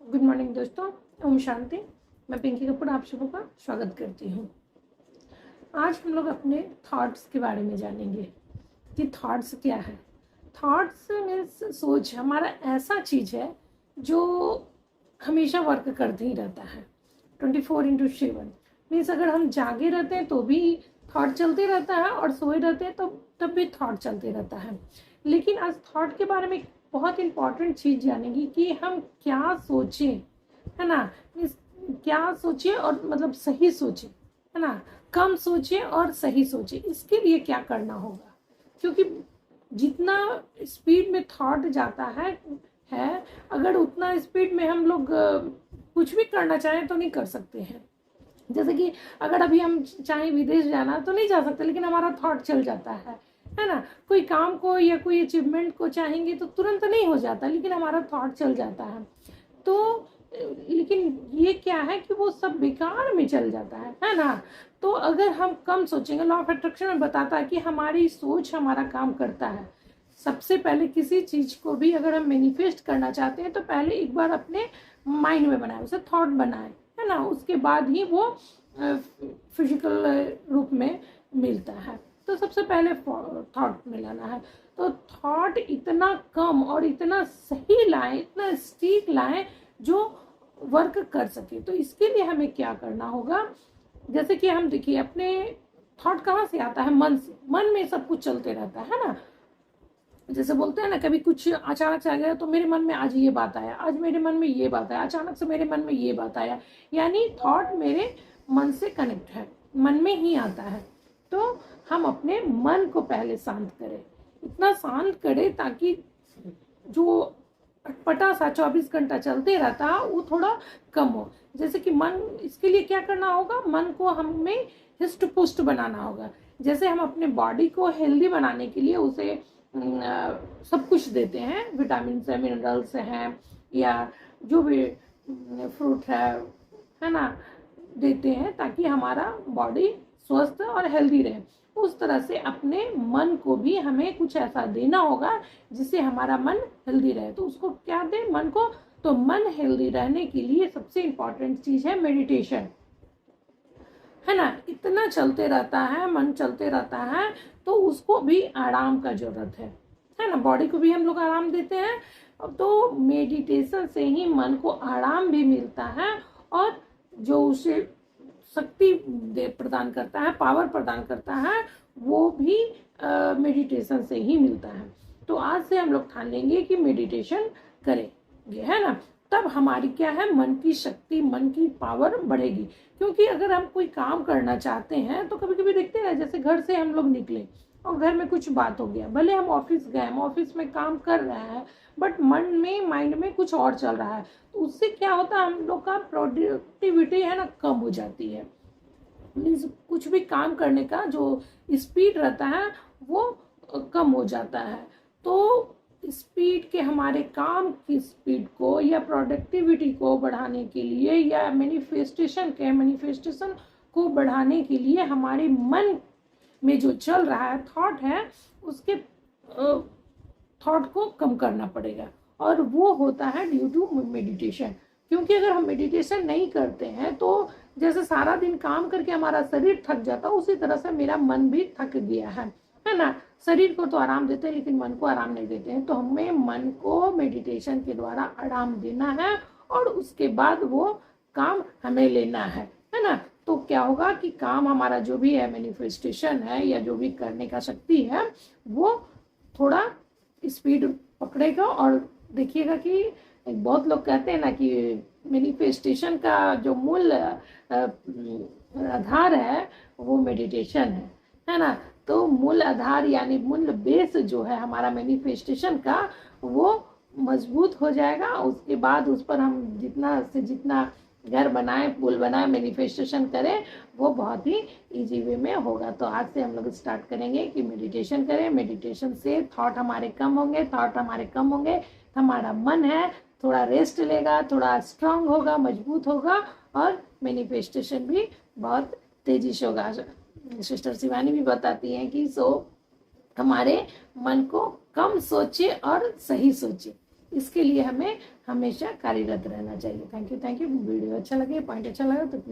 Good morning दोस्तों। ओम शांति। मैं पिंकी कपूर आप सबों का स्वागत करती हूँ। आज हम लोग अपने थॉट्स के बारे में जानेंगे कि थॉट्स क्या है। थॉट्स मीन्स सोच, हमारा ऐसा चीज़ है जो हमेशा वर्क करते ही रहता है 24/7। मीन्स अगर हम जागे रहते हैं तो भी थॉट चलते रहता है और सोए रहते हैं तो तब भी थॉट चलते रहता है। लेकिन आज थॉट के बारे में बहुत इंपॉर्टेंट चीज़ जानेंगे कि हम क्या सोचें, है ना। मीन्स क्या सोचें और मतलब सही सोचें, है ना। कम सोचें और सही सोचें, इसके लिए क्या करना होगा। क्योंकि जितना स्पीड में थॉट जाता है अगर उतना स्पीड में हम लोग कुछ भी करना चाहें तो नहीं कर सकते हैं। जैसे कि अगर अभी हम चाहें विदेश जाना तो नहीं जा सकते, लेकिन हमारा थॉट चल जाता है ना। कोई काम को या कोई अचीवमेंट को चाहेंगे तो तुरंत नहीं हो जाता, लेकिन हमारा थॉट चल जाता है। तो लेकिन ये क्या है कि वो सब बेकार में चल जाता है ना। तो अगर हम कम सोचेंगे, लॉ ऑफ अट्रैक्शन में बताता है कि हमारी सोच हमारा काम करता है। सबसे पहले किसी चीज को भी अगर हम मैनिफेस्ट करना चाहते हैं तो पहले एक बार अपने माइंड में बनाए, उसे थॉट बनाए, है ना। उसके बाद ही वो फिजिकल रूप में मिलता है। तो सबसे पहले थॉट मिलाना है। तो थॉट इतना कम और इतना सही लाएं, इतना स्टीक लाएं जो वर्क कर सके। तो इसके लिए हमें क्या करना होगा, जैसे कि हम देखिए अपने थॉट कहाँ से आता है, मन से। मन में सब कुछ चलते रहता है ना। जैसे बोलते हैं ना, कभी कुछ अचानक से आ गया तो मेरे मन में आज ये बात आया, आज मेरे मन में ये बात आया, अचानक से मेरे मन में ये बात आया। यानी थॉट मेरे मन से कनेक्ट है, मन में ही आता है। तो हम अपने मन को पहले शांत करें, इतना शांत करें ताकि जो अटपटा सा 24 घंटा चलते रहता वो थोड़ा कम हो। जैसे कि मन, इसके लिए क्या करना होगा, मन को हमें हिस्ट पुस्ट बनाना होगा। जैसे हम अपने बॉडी को हेल्दी बनाने के लिए उसे सब कुछ देते हैं, विटामिन से, मिनरल्स हैं, या जो भी फ्रूट है ना, देते हैं ताकि हमारा बॉडी स्वस्थ और हेल्दी रहे। उस तरह से अपने मन को भी हमें कुछ ऐसा देना होगा जिससे हमारा मन हेल्दी रहे। तो उसको क्या दें, मन को। तो मन हेल्दी रहने के लिए सबसे इम्पोर्टेंट चीज है मेडिटेशन, है ना। इतना चलते रहता है, मन चलते रहता है, तो उसको भी आराम का जरूरत है ना। बॉडी को भी हम लोग आराम देते हैं, तो मेडिटेशन से ही मन को आराम भी मिलता है और जो उसे शक्ति प्रदान करता है, पावर प्रदान करता है, वो भी मेडिटेशन से ही मिलता है। तो आज से हम लोग ठान लेंगे कि मेडिटेशन करेंगे, है ना। तब हमारी क्या है, मन की शक्ति, मन की पावर बढ़ेगी। क्योंकि अगर हम कोई काम करना चाहते हैं तो कभी कभी देखते हैं, जैसे घर से हम लोग निकले और घर में कुछ बात हो गया, भले हम ऑफिस गए, हम ऑफिस में काम कर रहे हैं, बट मन में, माइंड में कुछ और चल रहा है। तो उससे क्या होता है, हम लोग का प्रोडक्टिविटी है ना कम हो जाती है। मीन्स कुछ भी काम करने का जो स्पीड रहता है वो कम हो जाता है। तो स्पीड के, हमारे काम की स्पीड को या प्रोडक्टिविटी को बढ़ाने के लिए या मैनिफेस्टेशन को बढ़ाने के लिए हमारे मन में जो चल रहा है थॉट है, उसके थॉट को कम करना पड़ेगा। और वो होता है ड्यू टू मेडिटेशन। क्योंकि अगर हम मेडिटेशन नहीं करते हैं तो जैसे सारा दिन काम करके हमारा शरीर थक जाता है, उसी तरह से मेरा मन भी थक गया है ना। शरीर को तो आराम देते हैं लेकिन मन को आराम नहीं देते हैं। तो हमें मन को मेडिटेशन के द्वारा आराम देना है और उसके बाद वो काम हमें लेना है ना। तो क्या होगा कि काम हमारा जो भी है, मैनिफेस्टेशन है या जो भी करने का शक्ति है, वो थोड़ा स्पीड पकड़ेगा। और देखिएगा कि बहुत लोग कहते हैं ना कि मैनिफेस्टेशन का जो मूल आधार है वो मेडिटेशन है ना। तो मूल आधार यानी मूल बेस जो है हमारा मैनिफेस्टेशन का, वो मजबूत हो जाएगा। उसके बाद उस पर हम जितना से जितना घर बनाए, पुल बनाए, मैनिफेस्टेशन करें, वो बहुत ही इजी वे में होगा। तो आज से हम लोग स्टार्ट करेंगे कि मेडिटेशन करें। मेडिटेशन से थॉट हमारे कम होंगे, थॉट हमारे कम होंगे, हमारा मन है थोड़ा रेस्ट लेगा, थोड़ा स्ट्रांग होगा, मजबूत होगा, और मैनिफेस्टेशन भी बहुत तेजी से होगा। सिस्टर शिवानी भी बताती हैं कि हमारे मन को कम सोचे और सही सोचे। इसके लिए हमें हमेशा कार्यरत रहना चाहिए। Thank you. वीडियो अच्छा लगे, पॉइंट अच्छा लगा तो